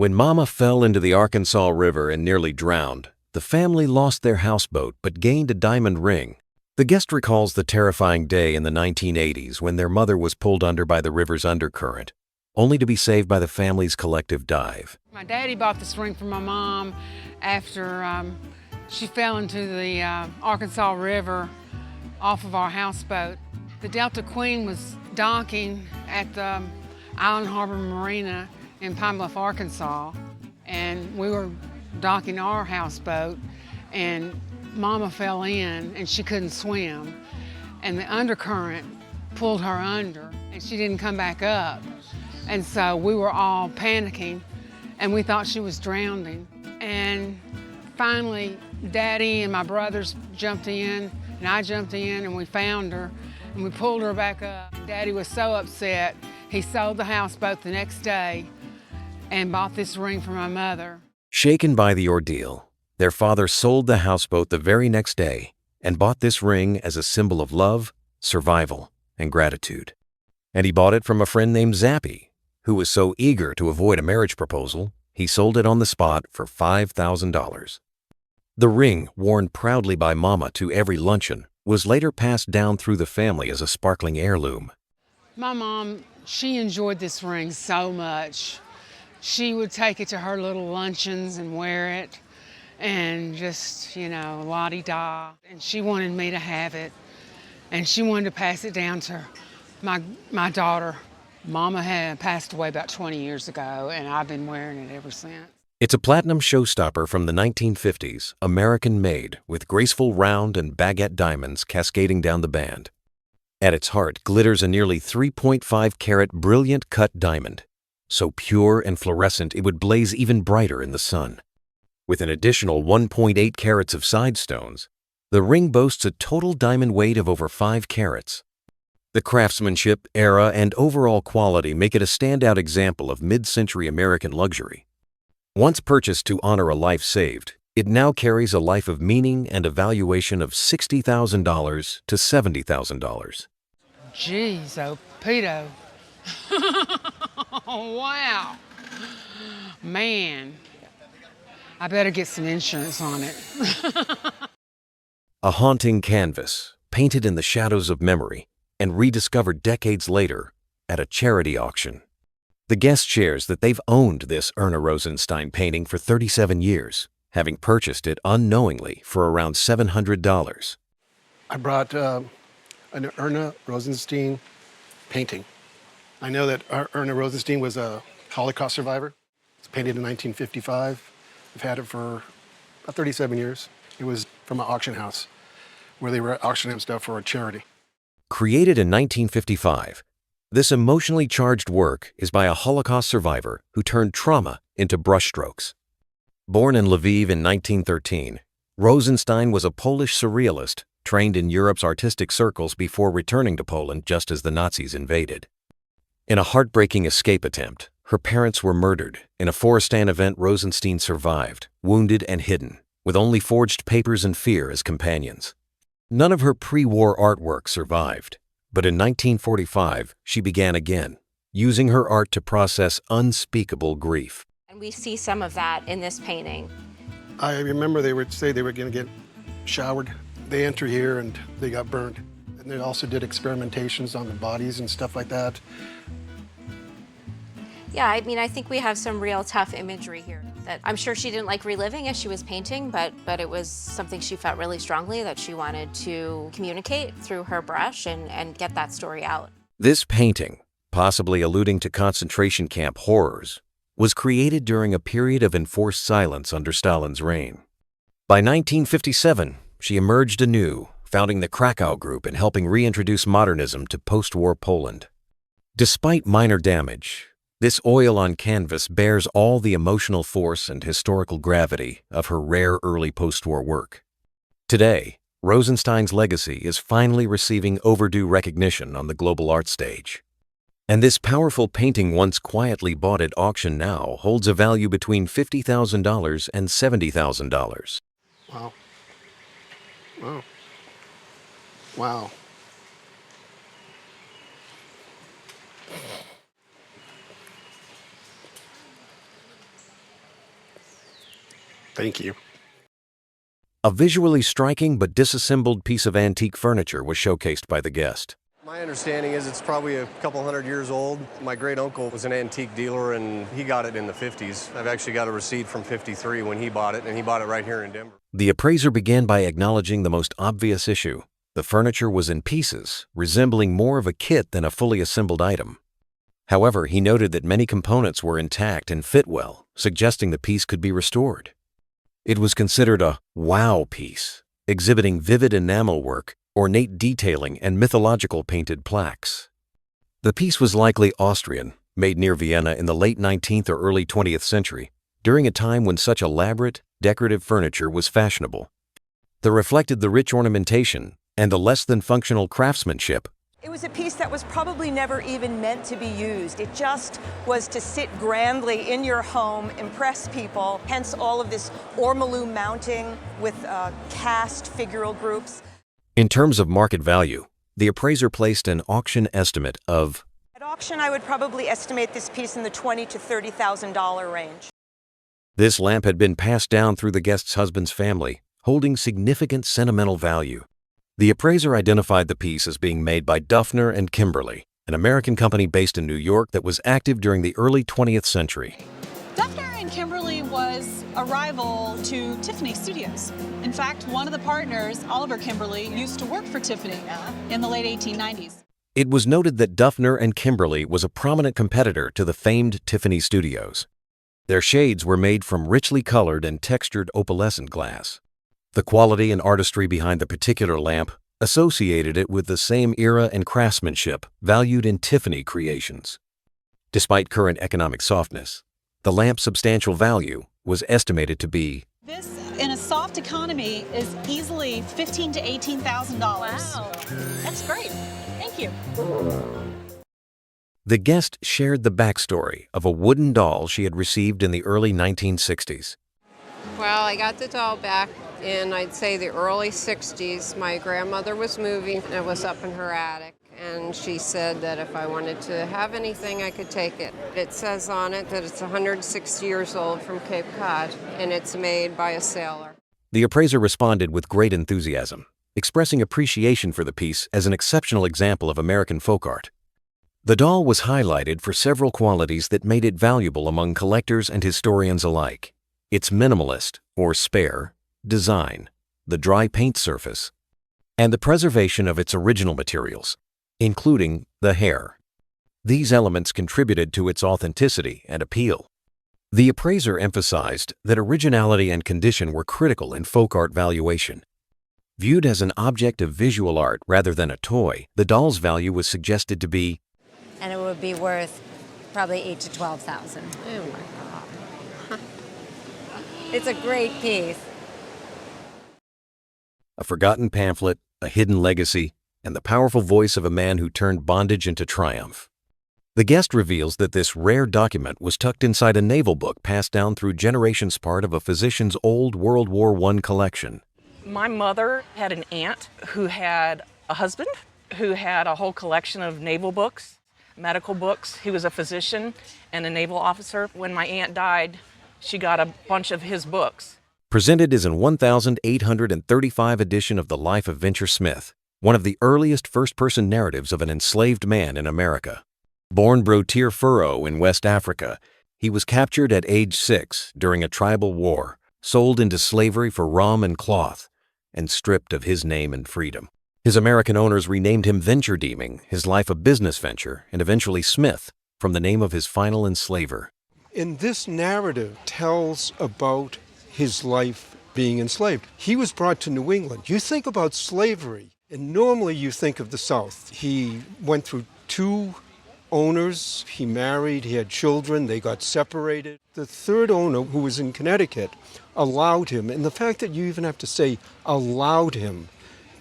When Mama fell into the Arkansas River and nearly drowned, the family lost their houseboat but gained a diamond ring. The guest recalls the terrifying day in the 1980s when their mother was pulled under by the river's undercurrent, only to be saved by the family's collective dive. My daddy bought this ring for my mom after she fell into the Arkansas River off of our houseboat. The Delta Queen was docking at the Island Harbor Marina in Pine Bluff, Arkansas, and we were docking our houseboat, and Mama fell in and she couldn't swim, and the undercurrent pulled her under and she didn't come back up. And so we were all panicking and we thought she was drowning. And finally, Daddy and my brothers jumped in and I jumped in and we found her and we pulled her back up. Daddy was so upset, he sold the houseboat the next day and bought this ring for my mother. Shaken by the ordeal, their father sold the houseboat the very next day and bought this ring as a symbol of love, survival, and gratitude. And he bought it from a friend named Zappy, who was so eager to avoid a marriage proposal, he sold it on the spot for $5,000. The ring, worn proudly by Mama to every luncheon, was later passed down through the family as a sparkling heirloom. My mom, she enjoyed this ring so much. She would take it to her little luncheons and wear it and just, la-di-da. And she wanted me to have it. And she wanted to pass it down to my daughter. Mama had passed away about 20 years ago, and I've been wearing it ever since. It's a platinum showstopper from the 1950s, American-made, with graceful round and baguette diamonds cascading down the band. At its heart glitters a nearly 3.5-carat brilliant cut diamond, so pure and fluorescent it would blaze even brighter in the sun. With an additional 1.8 carats of side stones, the ring boasts a total diamond weight of over 5 carats. The craftsmanship, era, and overall quality make it a standout example of mid-century American luxury. Once purchased to honor a life saved, it now carries a life of meaning and a valuation of $60,000 to $70,000. Jeez, oh, Peto. Wow. Man, I better get some insurance on it. A haunting canvas, painted in the shadows of memory, and rediscovered decades later at a charity auction. The guest shares that they've owned this Erna Rosenstein painting for 37 years, having purchased it unknowingly for around $700. I brought an Erna Rosenstein painting. I know that Erna Rosenstein was a Holocaust survivor. It's painted in 1955. I've had it for about 37 years. It was from an auction house where they were auctioning stuff for a charity. Created in 1955, this emotionally charged work is by a Holocaust survivor who turned trauma into brushstrokes. Born in Lviv in 1913, Rosenstein was a Polish surrealist trained in Europe's artistic circles before returning to Poland just as the Nazis invaded. In a heartbreaking escape attempt, her parents were murdered. In a Forestan event, Rosenstein survived, wounded and hidden, with only forged papers and fear as companions. None of her pre-war artwork survived, but in 1945, she began again, using her art to process unspeakable grief. And we see some of that in this painting. I remember they would say they were going to get showered. They enter here and they got burned. And they also did experimentations on the bodies and stuff like that. Yeah, I think we have some real tough imagery here that I'm sure she didn't like reliving as she was painting, but it was something she felt really strongly that she wanted to communicate through her brush and get that story out. This painting, possibly alluding to concentration camp horrors, was created during a period of enforced silence under Stalin's reign. By 1957, she emerged anew, founding the Krakow Group and helping reintroduce modernism to post-war Poland. Despite minor damage, this oil on canvas bears all the emotional force and historical gravity of her rare early post-war work. Today, Rosenstein's legacy is finally receiving overdue recognition on the global art stage. And this powerful painting, once quietly bought at auction, now holds a value between $50,000 and $70,000. Wow. Wow. Wow. Thank you. A visually striking but disassembled piece of antique furniture was showcased by the guest. My understanding is it's probably a couple hundred years old. My great uncle was an antique dealer and he got it in the 50s. I've actually got a receipt from 53 when he bought it, and he bought it right here in Denver. The appraiser began by acknowledging the most obvious issue. The furniture was in pieces, resembling more of a kit than a fully assembled item. However, he noted that many components were intact and fit well, suggesting the piece could be restored. It was considered a wow piece, exhibiting vivid enamel work, ornate detailing, and mythological painted plaques. The piece was likely Austrian, made near Vienna in the late 19th or early 20th century, during a time when such elaborate, decorative furniture was fashionable. It reflected the rich ornamentation and the less-than-functional craftsmanship. It was a piece that was probably never even meant to be used. It just was to sit grandly in your home, impress people, hence all of this ormolu mounting with cast figural groups. In terms of market value, the appraiser placed an auction estimate of At auction, I would probably estimate this piece in the $20,000 to $30,000 range. This lamp had been passed down through the guest's husband's family, holding significant sentimental value. The appraiser identified the piece as being made by Duffner and Kimberly, an American company based in New York that was active during the early 20th century. Duffner and Kimberly was a rival to Tiffany Studios. In fact, one of the partners, Oliver Kimberly, used to work for Tiffany in the late 1890s. It was noted that Duffner and Kimberly was a prominent competitor to the famed Tiffany Studios. Their shades were made from richly colored and textured opalescent glass. The quality and artistry behind the particular lamp associated it with the same era and craftsmanship valued in Tiffany creations. Despite current economic softness, the lamp's substantial value was estimated to be This, in a soft economy, is easily $15,000 to $18,000. Wow, that's great. Thank you. The guest shared the backstory of a wooden doll she had received in the early 1960s. Well, I got the doll back in, I'd say, the early 60s. My grandmother was moving, and it was up in her attic, and she said that if I wanted to have anything, I could take it. It says on it that it's 160 years old from Cape Cod, and it's made by a sailor. The appraiser responded with great enthusiasm, expressing appreciation for the piece as an exceptional example of American folk art. The doll was highlighted for several qualities that made it valuable among collectors and historians alike. Its minimalist, or spare, design, the dry paint surface, and the preservation of its original materials, including the hair. These elements contributed to its authenticity and appeal. The appraiser emphasized that originality and condition were critical in folk art valuation. Viewed as an object of visual art rather than a toy, the doll's value was suggested to be, and it would be worth probably $8,000 to $12,000. Oh my God. It's a great piece. a forgotten pamphlet, a hidden legacy, and the powerful voice of a man who turned bondage into triumph. The guest reveals that this rare document was tucked inside a naval book passed down through generations, part of a physician's old World War I collection. My mother had an aunt who had a husband who had a whole collection of naval books, medical books. He was a physician and a naval officer. When my aunt died, she got a bunch of his books. Presented is an 1835 edition of the life of Venture Smith, one of the earliest first-person narratives of an enslaved man in America. Born Brotier Furrow in West Africa, he was captured at age 6 during a tribal war, sold into slavery for rum and cloth, and stripped of his name and freedom. His American owners renamed him Venture Deeming, his life a business venture, and eventually Smith, from the name of his final enslaver. And this narrative tells about his life being enslaved. He was brought to New England. You think about slavery, and normally you think of the South. He went through 2 owners, he married, he had children, they got separated. The 3rd owner, who was in Connecticut, allowed him, and the fact that you even have to say allowed him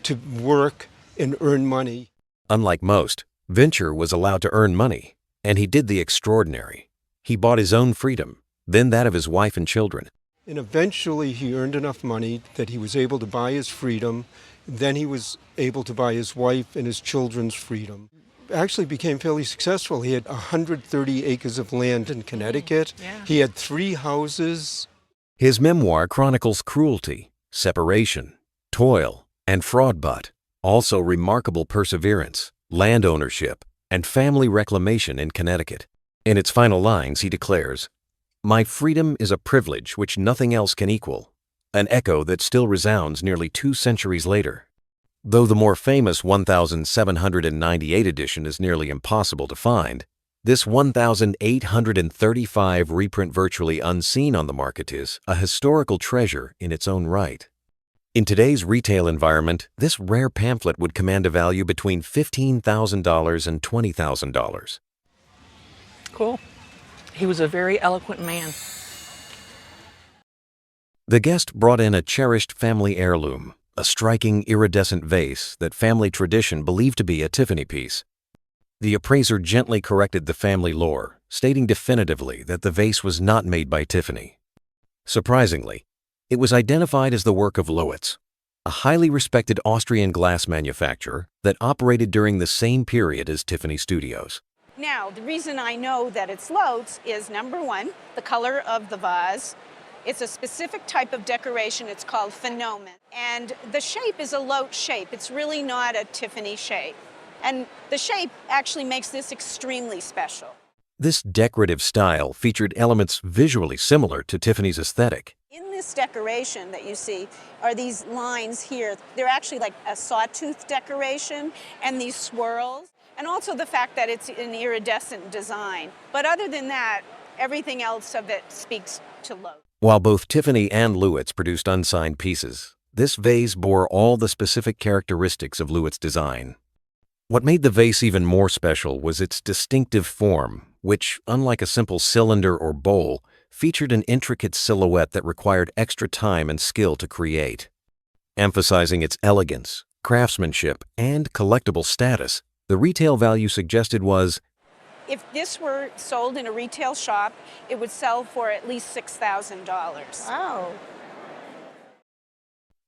to work and earn money. Unlike most, Venture was allowed to earn money, and he did the extraordinary. He bought his own freedom, then that of his wife and children. And eventually he earned enough money that he was able to buy his freedom. Then he was able to buy his wife and his children's freedom. Actually became fairly successful. He had 130 acres of land in Connecticut. Yeah. He had 3 houses. His memoir chronicles cruelty, separation, toil, and fraud, but also remarkable perseverance, land ownership, and family reclamation in Connecticut. In its final lines, he declares, "My freedom is a privilege which nothing else can equal," an echo that still resounds nearly 2 centuries later. Though the more famous 1798 edition is nearly impossible to find, this 1835 reprint virtually unseen on the market is a historical treasure in its own right. In today's retail environment, this rare pamphlet would command a value between $15,000 and $20,000. Cool. He was a very eloquent man. The guest brought in a cherished family heirloom, a striking iridescent vase that family tradition believed to be a Tiffany piece. The appraiser gently corrected the family lore, stating definitively that the vase was not made by Tiffany. Surprisingly, it was identified as the work of Lowitz, a highly respected Austrian glass manufacturer that operated during the same period as Tiffany Studios. Now, the reason I know that it's Lowitz is, number one, the color of the vase. It's a specific type of decoration. It's called phenomenon. And the shape is a Lowitz shape. It's really not a Tiffany shape. And the shape actually makes this extremely special. This decorative style featured elements visually similar to Tiffany's aesthetic. In this decoration that you see are these lines here. They're actually like a sawtooth decoration, and these swirls, and also the fact that it's an iridescent design. But other than that, everything else of it speaks to Lowitz. While both Tiffany and Lowitz produced unsigned pieces, this vase bore all the specific characteristics of Lowitz's design. What made the vase even more special was its distinctive form, which, unlike a simple cylinder or bowl, featured an intricate silhouette that required extra time and skill to create. Emphasizing its elegance, craftsmanship, and collectible status, the retail value suggested was, if this were sold in a retail shop, it would sell for at least $6,000. Oh.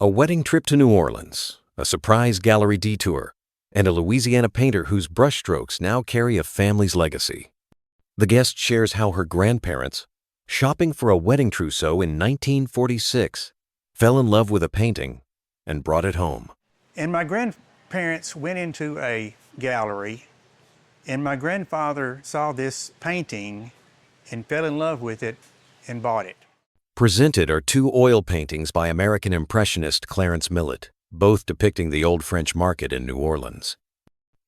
a wedding trip to New Orleans, a surprise gallery detour, and a Louisiana painter whose brushstrokes now carry a family's legacy. The guest shares how her grandparents, shopping for a wedding trousseau in 1946, fell in love with a painting and brought it home. And my grandparents went into a gallery, and my grandfather saw this painting and fell in love with it and bought it. Presented are 2 oil paintings by American impressionist Clarence Millet, both depicting the old French market in New Orleans.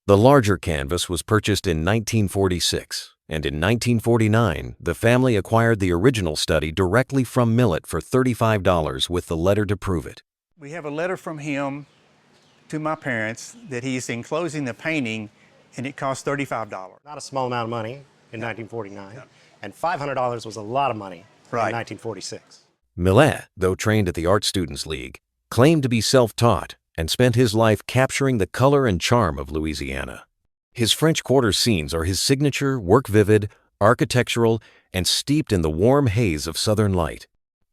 The larger canvas was purchased in 1946, and in 1949, the family acquired the original study directly from Millet for $35 with the letter to prove it. We have a letter from him to my parents that he's enclosing the painting, and it cost $35. Not a small amount of money in 1949, and $500 was a lot of money in 1946. Millet, though trained at the Art Students League, claimed to be self-taught and spent his life capturing the color and charm of Louisiana. His French Quarter scenes are his signature, work-vivid, architectural, and steeped in the warm haze of Southern light.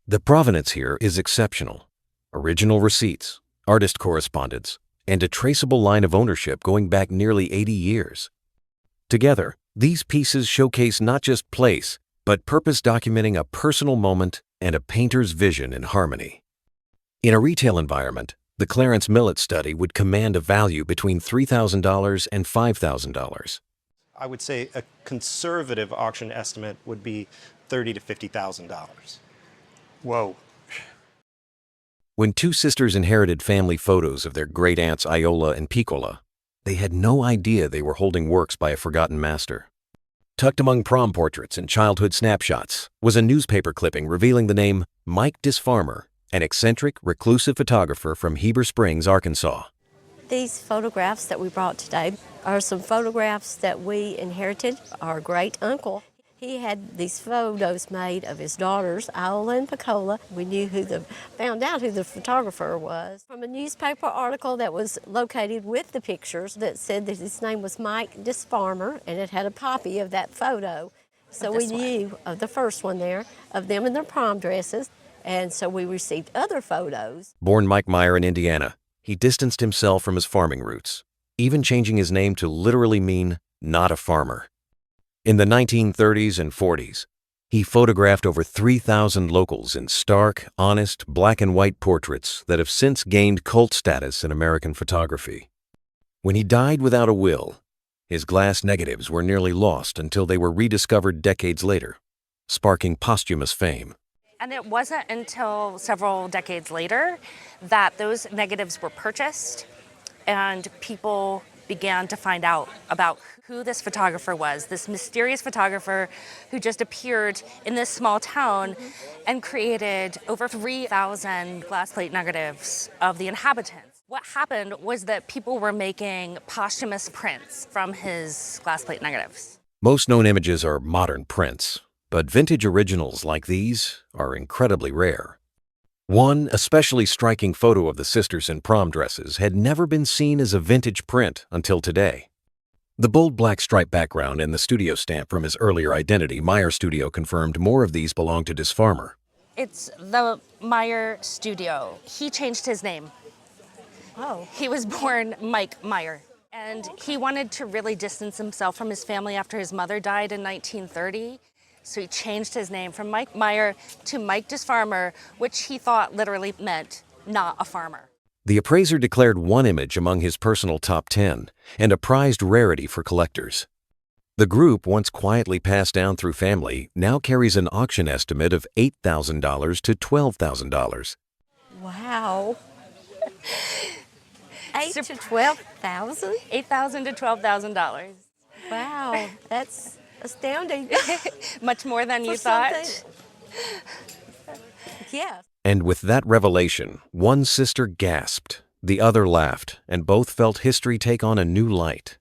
The provenance here is exceptional. Original receipts, artist correspondence, and a traceable line of ownership going back nearly 80 years. Together, these pieces showcase not just place, but purpose, documenting a personal moment and a painter's vision in harmony. In a retail environment, the Clarence Millet study would command a value between $3,000 and $5,000. I would say a conservative auction estimate would be $30,000 to $50,000. Whoa. When 2 sisters inherited family photos of their great-aunts Iola and Piccola, they had no idea they were holding works by a forgotten master. Tucked among prom portraits and childhood snapshots was a newspaper clipping revealing the name Mike Disfarmer, an eccentric, reclusive photographer from Heber Springs, Arkansas. These photographs that we brought today are some photographs that we inherited. Our great uncle, he had these photos made of his daughters, Iola and Piccola. We found out who the photographer was from a newspaper article that was located with the pictures that said that his name was Mike Disfarmer, and it had a copy of that photo. So we knew of the first one there, of them in their prom dresses, and so we received other photos. Born Mike Meyer in Indiana, he distanced himself from his farming roots, even changing his name to literally mean not a farmer. In the 1930s and 40s, He photographed over 3,000 locals in stark, honest, black and white portraits that have since gained cult status in American photography. When he died without a will, his glass negatives were nearly lost until they were rediscovered decades later, sparking posthumous fame. And it wasn't until several decades later that those negatives were purchased and people began to find out about who this photographer was, this mysterious photographer who just appeared in this small town and created over 3,000 glass plate negatives of the inhabitants. What happened was that people were making posthumous prints from his glass plate negatives. Most known images are modern prints, but vintage originals like these are incredibly rare. One especially striking photo of the sisters in prom dresses had never been seen as a vintage print until today. The bold black stripe background and the studio stamp from his earlier identity, Meyer Studio, confirmed more of these belonged to Disfarmer. It's the Meyer Studio. He changed his name. Oh. He was born Mike Meyer. And he wanted to really distance himself from his family after his mother died in 1930. So he changed his name from Mike Meyer to Mike Disfarmer, which he thought literally meant not a farmer. The appraiser declared one image among his personal top 10 and a prized rarity for collectors. The group, once quietly passed down through family, now carries an auction estimate of $8,000 to $12,000. Wow. 8 to 12,000? $8,000 to $12,000. Wow, that's astounding. Much more than you thought. Yeah. And with that revelation, one sister gasped, the other laughed, and both felt history take on a new light.